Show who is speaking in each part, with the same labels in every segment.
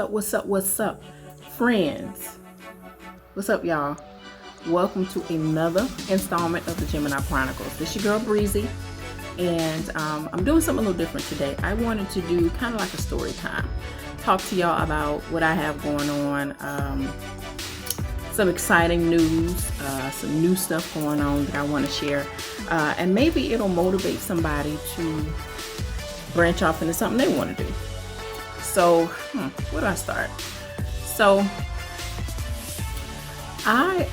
Speaker 1: What's up, friends? What's up, y'all? Welcome to another installment of the Gemini Chronicles. This is your girl Breezy, and I'm doing something a little different today. I wanted to do kind of like a story time, talk to y'all about what I have going on, some exciting news, some new stuff going on that I want to share, and maybe it'll motivate somebody to branch off into something they want to do. So, where do I start? So, I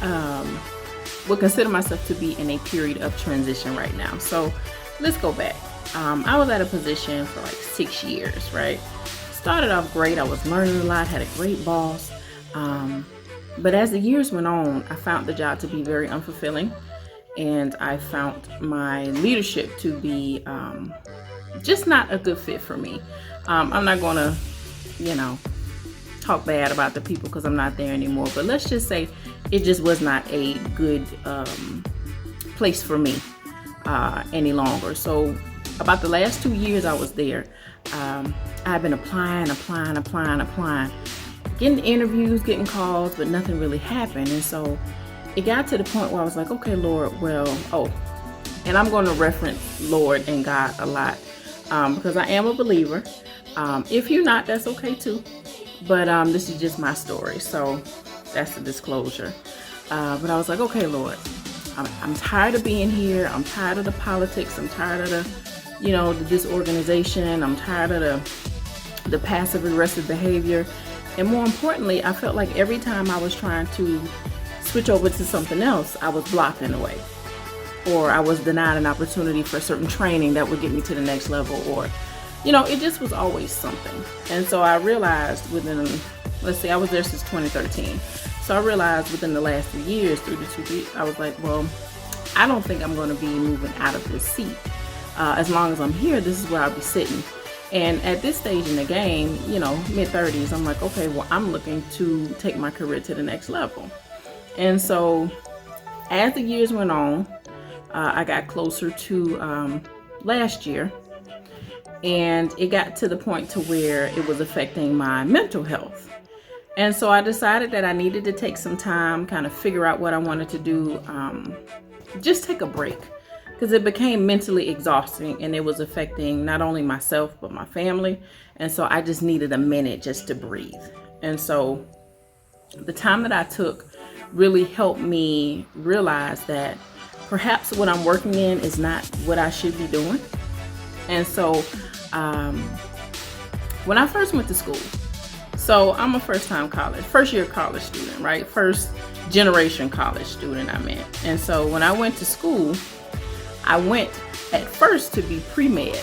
Speaker 1: would consider myself to be in a period of transition right now. So, let's go back. I was at a position for like 6 years, right? Started off great. I was learning a lot, had a great boss. But as the years went on, I found the job to be very unfulfilling. And I found my leadership to be just not a good fit for me. I'm not going to, talk bad about the people because I'm not there anymore. But let's just say it just was not a good place for me any longer. So about the last 2 years I was there, I've been applying, getting interviews, getting calls, but nothing really happened. And so it got to the point where I was like, okay, Lord, and I'm going to reference Lord and God a lot because I am a believer. If you're not, that's okay too. But this is just my story, so that's the disclosure. But I was like, okay, Lord, I'm tired of being here. I'm tired of the politics. I'm tired of the disorganization. I'm tired of the passive aggressive behavior. And more importantly, I felt like every time I was trying to switch over to something else, I was blocked in a way, or I was denied an opportunity for certain training that would get me to the next level, or it just was always something. And so I realized I was there since 2013. So I realized within the last 3 years, I was like, well, I don't think I'm going to be moving out of this seat. As long as I'm here, this is where I'll be sitting. And at this stage in the game, mid-30s, I'm like, okay, well, I'm looking to take my career to the next level. And so as the years went on, I got closer to last year. And it got to the point to where it was affecting my mental health. And so I decided that I needed to take some time, kind of figure out what I wanted to do, just take a break, because it became mentally exhausting and it was affecting not only myself, but my family. And so I just needed a minute just to breathe. And so the time that I took really helped me realize that perhaps what I'm working in is not what I should be doing. And so when I first went to school, so I'm a first year college student, right? First generation college student, I meant. And so when I went to school, I went at first to be pre-med.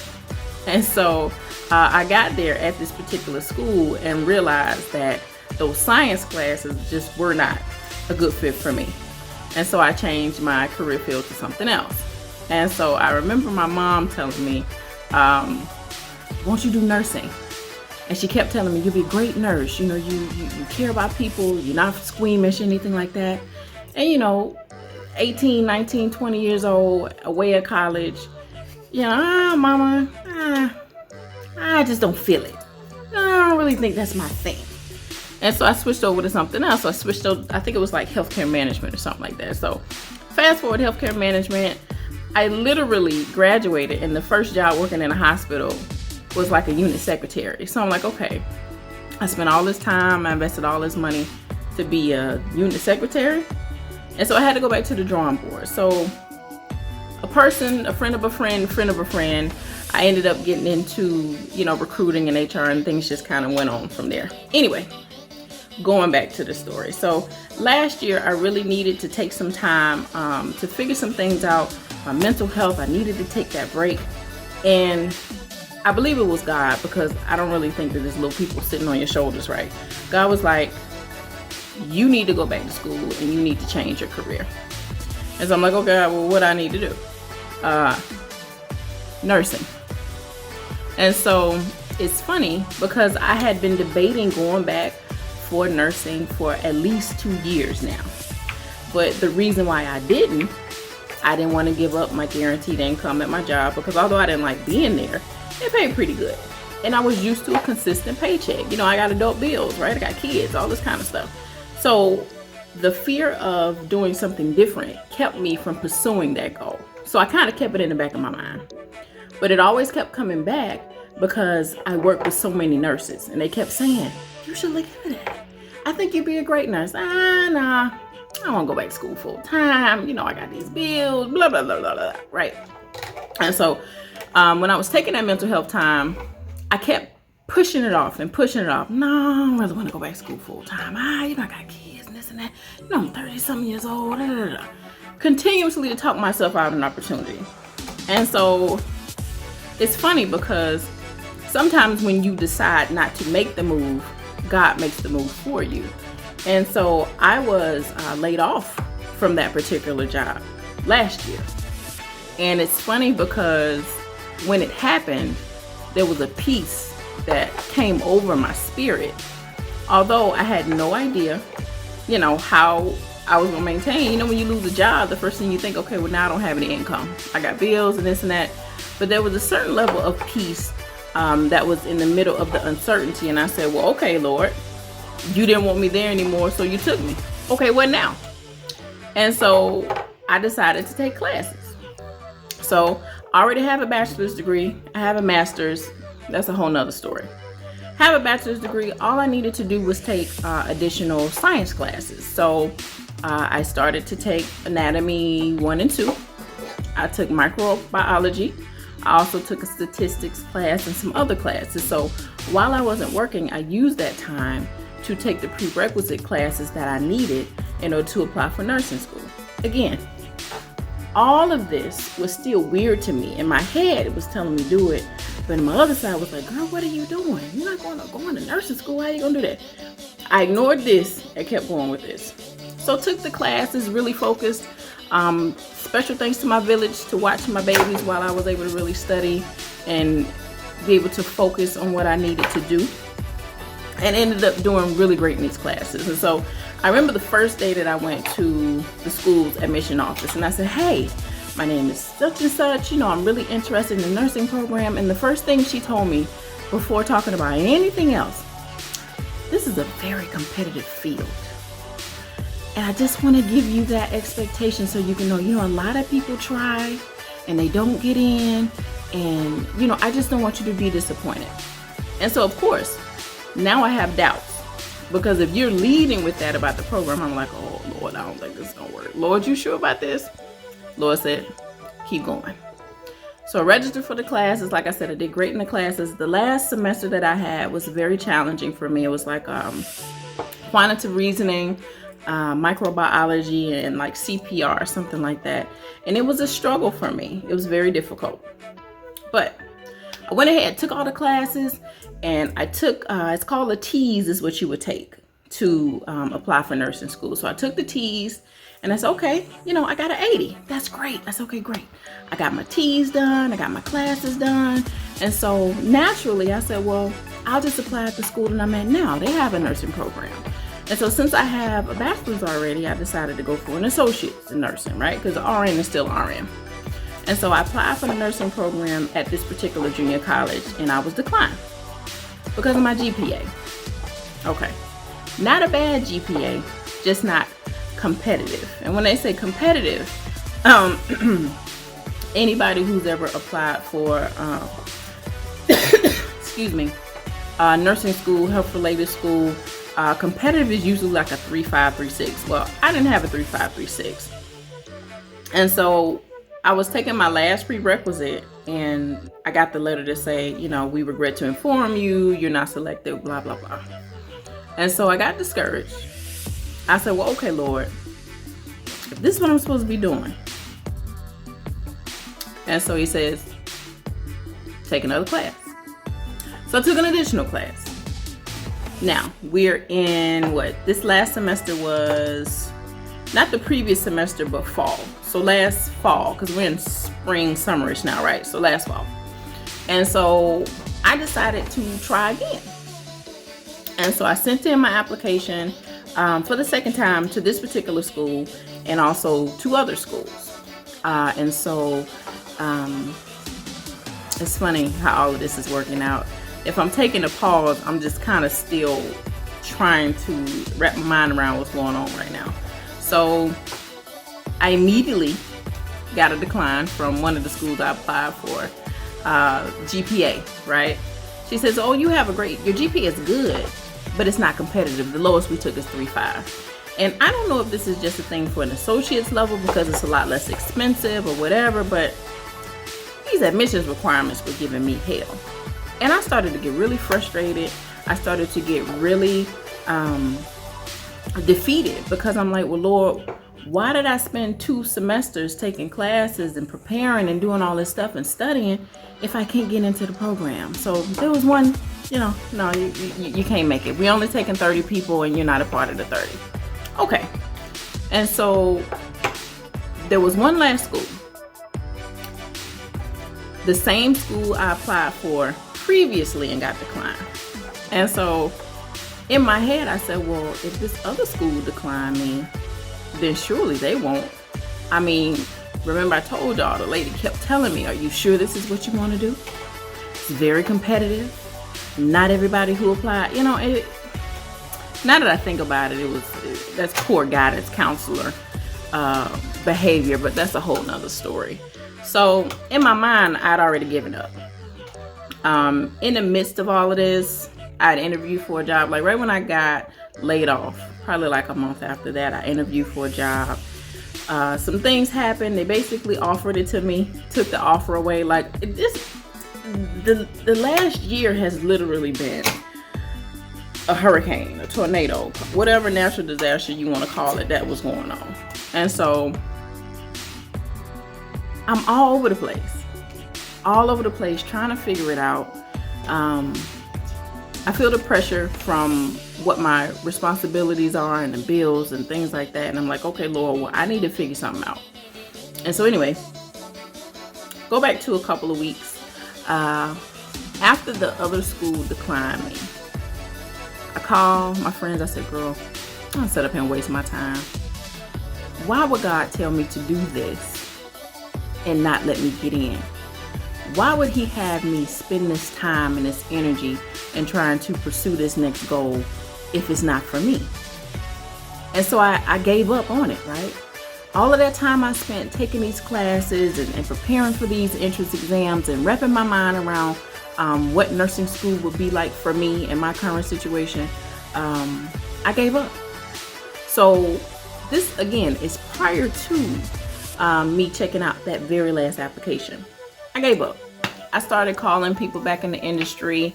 Speaker 1: And so I got there at this particular school and realized that those science classes just were not a good fit for me. And so I changed my career field to something else. And so I remember my mom telling me, won't you do nursing? And she kept telling me, you'll be a great nurse. You care about people. You're not squeamish, anything like that. And 18, 19, 20 years old, away at college, mama, I just don't feel it. I don't really think that's my thing. And so I switched over to something else. So I switched over, I think it was like healthcare management or something like that. So fast forward, healthcare management, I literally graduated, and the first job working in a hospital was like a unit secretary. So I'm like, okay, I spent all this time, I invested all this money to be a unit secretary. And so I had to go back to the drawing board. So a friend of a friend, I ended up getting into, recruiting and HR, and things just kind of went on from there. Anyway, going back to the story. So last year, I really needed to take some time to figure some things out. My mental health, I needed to take that break. And I believe it was God, because I don't really think that there's little people sitting on your shoulders, right? God was like, you need to go back to school and you need to change your career. And so I'm like, okay, well, what I need to do? Nursing. And so it's funny because I had been debating going back for nursing for at least 2 years now. But the reason why I didn't want to give up my guaranteed income at my job, because although I didn't like being there, it paid pretty good. And I was used to a consistent paycheck. You know, I got adult bills, right? I got kids, all this kind of stuff. So the fear of doing something different kept me from pursuing that goal. So I kind of kept it in the back of my mind. But it always kept coming back because I worked with so many nurses, and they kept saying, you should look into that. I think you'd be a great nurse. Nah, I don't want to go back to school full time. You know, I got these bills, blah, blah, blah, blah, blah, right? And so when I was taking that mental health time, I kept pushing it off. No, I don't really want to go back to school full time. You know, I got kids and this and that. You know, I'm 30-something years old. Continuously to talk myself out of an opportunity. And so it's funny because sometimes when you decide not to make the move, God makes the move for you. And so I was laid off from that particular job last year. And it's funny because when it happened, there was a peace that came over my spirit. Although I had no idea, you know, how I was gonna maintain. You know, when you lose a job, the first thing you think, okay, well, now I don't have any income. I got bills and this and that. But there was a certain level of peace that was in the middle of the uncertainty. And I said, well, okay, Lord, you didn't want me there anymore, so you took me. Okay, what now? And so I decided to take classes. So I already have a bachelor's degree. I have a master's. That's a whole nother story. Have a bachelor's degree. All I needed to do was take additional science classes. So I started to take anatomy 1 and 2. I took microbiology. I also took a statistics class and some other classes. So while I wasn't working, I used that time to take the prerequisite classes that I needed in order to apply for nursing school. Again, all of this was still weird to me. In my head, it was telling me do it. But on my other side was like, girl, what are you doing? You're not going to nursing school. How are you going to do that? I ignored this and kept going with this. So took the classes, really focused. Special thanks to my village to watch my babies while I was able to really study and be able to focus on what I needed to do. And ended up doing really great in these classes. And so I remember the first day that I went to the school's admission office and I said, hey, my name is such and such, you know, I'm really interested in the nursing program. And the first thing she told me before talking about anything else, this is a very competitive field. And I just want to give you that expectation so you can know, a lot of people try and they don't get in. And, I just don't want you to be disappointed. And so, of course, now I have doubts. Because if you're leading with that about the program, I'm like, oh, Lord, I don't think this is going to work. Lord, you sure about this? Lord said, keep going. So I registered for the classes. Like I said, I did great in the classes. The last semester that I had was very challenging for me. It was like quantitative reasoning, microbiology, and like CPR, something like that. And it was a struggle for me. It was very difficult. But I went ahead, took all the classes, and I took, it's called a TEAS is what you would take to apply for nursing school. So I took the TEAS, and I said, okay, I got an 80. That's great. That's okay, great. I got my TEAS done. I got my classes done. And so naturally, I said, well, I'll just apply at the school that I'm at now. They have a nursing program. And so since I have a bachelor's already, I decided to go for an associate's in nursing, right? Because RN is still RN. And so I applied for the nursing program at this particular junior college, and I was declined because of my GPA. Okay. Not a bad GPA, just not competitive. And when they say competitive, anybody who's ever applied for, nursing school, health-related school, competitive is usually like a 3.5, 3.6. Well, I didn't have a 3.5, 3.6. And so I was taking my last prerequisite, and I got the letter to say, we regret to inform you, you're not selected, blah, blah, blah. And so I got discouraged. I said, well, okay, Lord, if this is what I'm supposed to be doing. And so he says, take another class. So I took an additional class. Now, we're in this last semester was not the previous semester, but fall. So last fall, because we're in spring, summerish now, right? So last fall. And so I decided to try again. And so I sent in my application for the second time to this particular school and also 2 other schools. And so it's funny how all of this is working out. If I'm taking a pause, I'm just kind of still trying to wrap my mind around what's going on right now. So I immediately got a decline from one of the schools I applied for, GPA, right? She says, oh, your GPA is good, but it's not competitive. The lowest we took is 3.5. And I don't know if this is just a thing for an associate's level because it's a lot less expensive or whatever, but these admissions requirements were giving me hell. And I started to get really frustrated. I started to get really defeated because I'm like, well, Lord, why did I spend 2 semesters taking classes and preparing and doing all this stuff and studying if I can't get into the program? So there was one, no, you can't make it. We only taking 30 people and you're not a part of the 30. Okay. And so there was one last school. The same school I applied for previously and got declined. And so in my head, I said, well, if this other school declined me, then surely they won't. I mean, remember I told y'all, the lady kept telling me, are you sure this is what you want to do? It's very competitive. Not everybody who applied, now that I think about it, that's poor guidance counselor behavior, but that's a whole nother story. So in my mind, I'd already given up. In the midst of all of this, I'd interviewed for a job. Like right when I got laid off, probably like a month after that, I interviewed for a job. Some things happened. They basically offered it to me, took the offer away. Like the last year has literally been a hurricane, a tornado, whatever natural disaster you want to call it, that was going on. And so I'm all over the place trying to figure it out. I feel the pressure from what my responsibilities are and the bills and things like that. And I'm like, okay, Lord, well, I need to figure something out. And so anyway, go back to a couple of weeks. After the other school declined me, I called my friends. I said, girl, I'm gonna sit up here and waste my time. Why would God tell me to do this and not let me get in? Why would he have me spend this time and this energy and trying to pursue this next goal if it's not for me? And so I gave up on it, right? All of that time I spent taking these classes and preparing for these entrance exams and wrapping my mind around what nursing school would be like for me in my current situation, I gave up. So this, again, is prior to me checking out that very last application. I gave up. I started calling people back in the industry,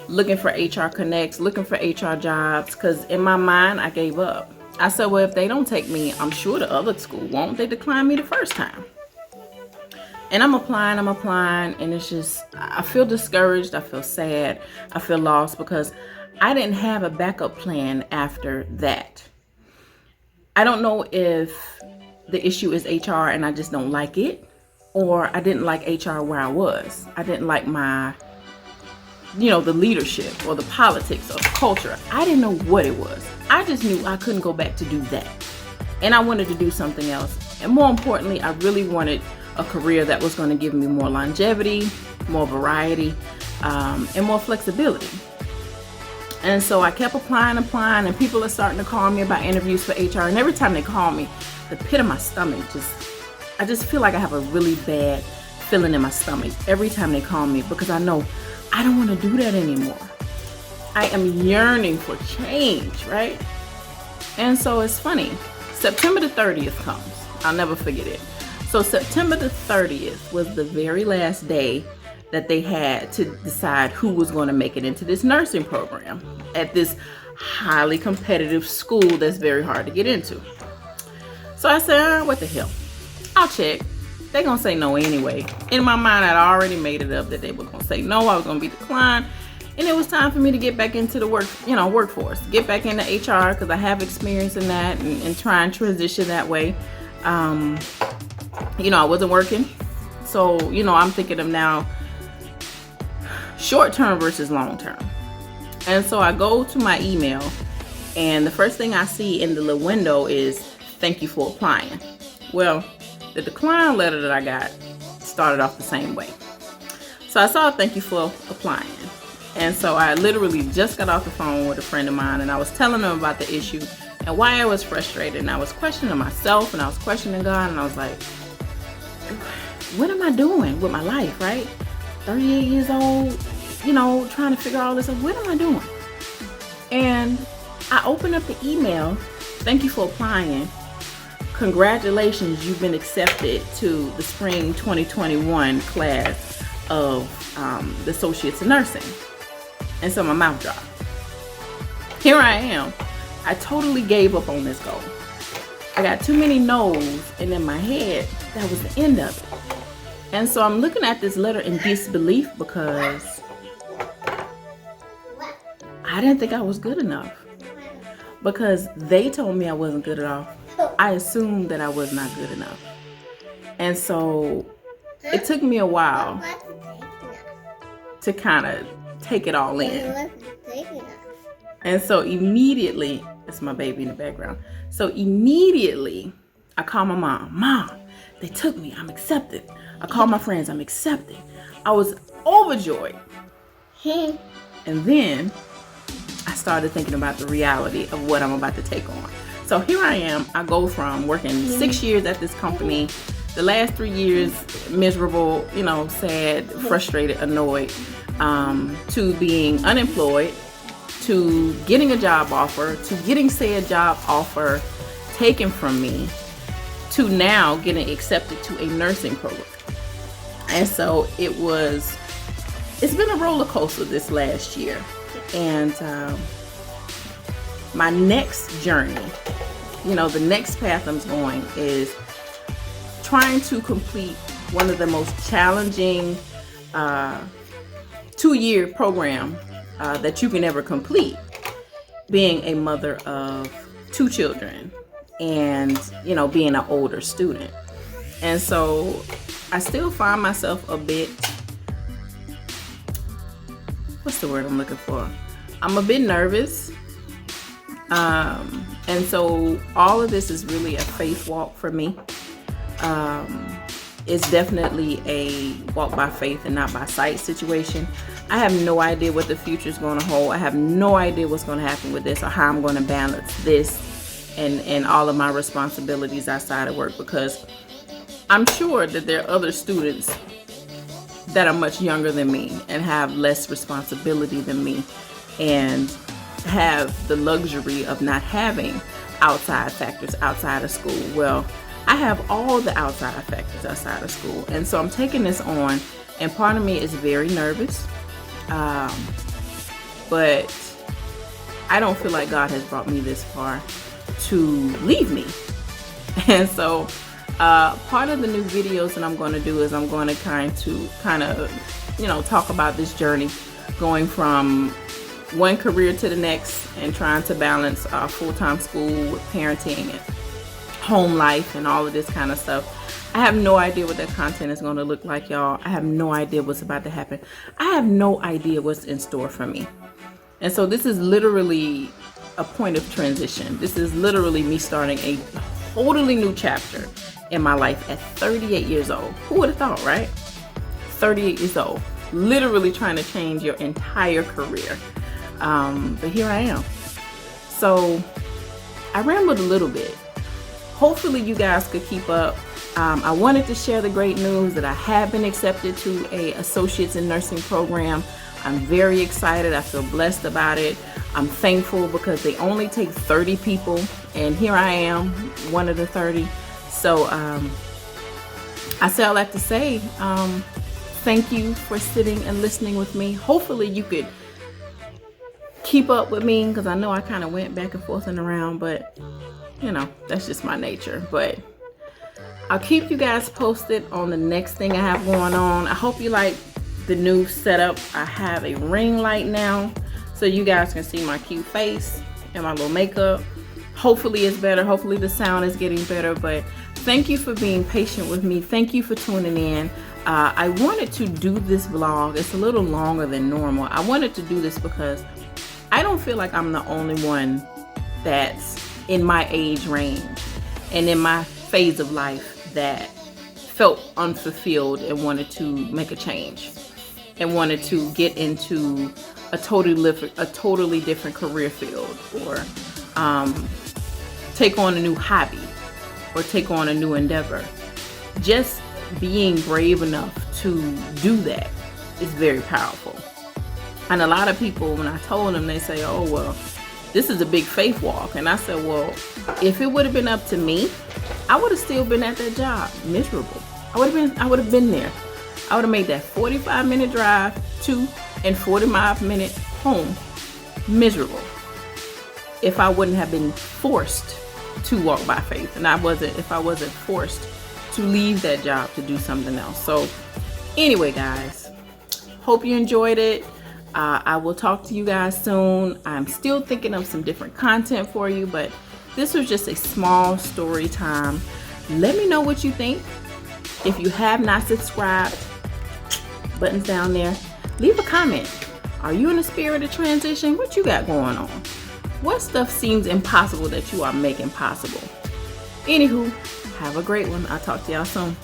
Speaker 1: looking for HR connects, looking for HR jobs, because in my mind, I gave up. I said, well, if they don't take me, I'm sure the other school won't. They declined me the first time. And I'm applying, and it's just, I feel discouraged, I feel sad, I feel lost because I didn't have a backup plan after that. I don't know if the issue is HR and I just don't like it, or I didn't like HR where I was. I didn't like my, the leadership or the politics or the culture. I didn't know what it was. I just knew I couldn't go back to do that. And I wanted to do something else. And more importantly, I really wanted a career that was going to give me more longevity, more variety, and more flexibility. And so I kept applying, and people are starting to call me about interviews for HR. And every time they call me, the pit of my stomach I just feel like I have a really bad feeling in my stomach every time they call me, because I know I don't want to do that anymore. I am yearning for change, right? And so it's funny. September the 30th comes. I'll never forget it. So September the 30th was the very last day that they had to decide who was going to make it into this nursing program at this highly competitive school that's very hard to get into. So I said, what the hell? I'll check. They're going to say no anyway. In my mind, I'd already made it up that they were going to say no. I was going to be declined. And it was time for me to get back into the workforce, get back into HR, because I have experience in that, and try and transition that way. I wasn't working. So, I'm thinking of now short term versus long term. And so I go to my email, and the first thing I see in the little window is thank you for applying. Well, the decline letter that I got started off the same way. So I saw thank you for applying. And so I literally just got off the phone with a friend of mine, and I was telling them about the issue and why I was frustrated. And I was questioning myself, and I was questioning God, and I was like, what am I doing with my life, right? 38 years old, trying to figure all this out. What am I doing? And I opened up the email. Thank you for applying. Congratulations, you've been accepted to the spring 2021 class of the Associates in Nursing. And so my mouth dropped. Here I am. I totally gave up on this goal. I got too many no's, and in my head, that was the end of it. And so I'm looking at this letter in disbelief, because I didn't think I was good enough. Because they told me I wasn't good enough, I assumed that I was not good enough. And so it took me a while to kind of take it all in. And so immediately, it's my baby in the background. So immediately I call my mom. Mom, they took me. I'm accepted. I called my friends. I'm accepted. I was overjoyed. And then I started thinking about the reality of what I'm about to take on. So here I am. I go from working 6 years at this company, the last 3 years miserable, sad, frustrated, annoyed, to being unemployed, to getting a job offer, to getting said job offer taken from me, to now getting accepted to a nursing program. And so it's been a roller coaster this last year. And my next journey, the next path I'm going is trying to complete one of the most challenging 2-year program that you can ever complete, being a mother of 2 children and, being an older student. And so I still find myself a bit, what's the word I'm looking for? I'm a bit nervous. And so all of this is really a faith walk for me. It's definitely a walk by faith and not by sight situation. I have no idea what the future is going to hold. I have no idea what's going to happen with this, or how I'm going to balance this and all of my responsibilities outside of work, because I'm sure that there are other students that are much younger than me and have less responsibility than me and have the luxury of not having outside factors outside of school. Well, I have all the outside factors outside of school. And so I'm taking this on, and part of me is very nervous. But I don't feel like God has brought me this far to leave me. And so part of the new videos that I'm going to do is I'm going to kind of talk about this journey, going from one career to the next and trying to balance full-time school with parenting and home life and all of this kind of stuff. I have no idea what that content is going to look like, y'all. I have no idea what's about to happen. I have no idea what's in store for me. And so this is literally a point of transition. This is literally me starting a totally new chapter in my life at 38 years old. Who would have thought, right? 38 years old. Literally trying to change your entire career. But here I am. So I rambled a little bit. Hopefully you guys could keep up. I wanted to share the great news that I have been accepted to a Associates in Nursing program. I'm very excited. I feel blessed about it. I'm thankful because they only take 30 people, and here I am, one of the 30. So I say all that to say, thank you for sitting and listening with me. Hopefully you could keep up with me, because I know I kind of went back and forth and around, but that's just my nature. But I'll keep you guys posted on the next thing I have going on. I hope you like the new setup. I have a ring light now, so you guys can see my cute face and my little makeup. Hopefully it's better. Hopefully the sound is getting better. But thank you for being patient with me. Thank you for tuning in. I wanted to do this vlog. It's a little longer than normal. I wanted to do this because I don't feel like I'm the only one that's in my age range and in my phase of life that felt unfulfilled and wanted to make a change and wanted to get into a totally different career field, or take on a new hobby, or take on a new endeavor. Just being brave enough to do that is very powerful. And a lot of people, when I told them, they say, oh, well, this is a big faith walk. And I said, well, if it would have been up to me, I would have still been at that job, miserable. I would have been there. I would have made that 45-minute drive to and 45-minute home miserable if I wouldn't have been forced to walk by faith, and if I wasn't forced to leave that job to do something else. So anyway, guys, hope you enjoyed it. I will talk to you guys soon. I'm still thinking of some different content for you, but this was just a small story time. Let me know what you think. If you have not subscribed, buttons down there, leave a comment. Are you in the spirit of transition? What you got going on? What stuff seems impossible that you are making possible? Anywho, have a great one. I'll talk to y'all soon.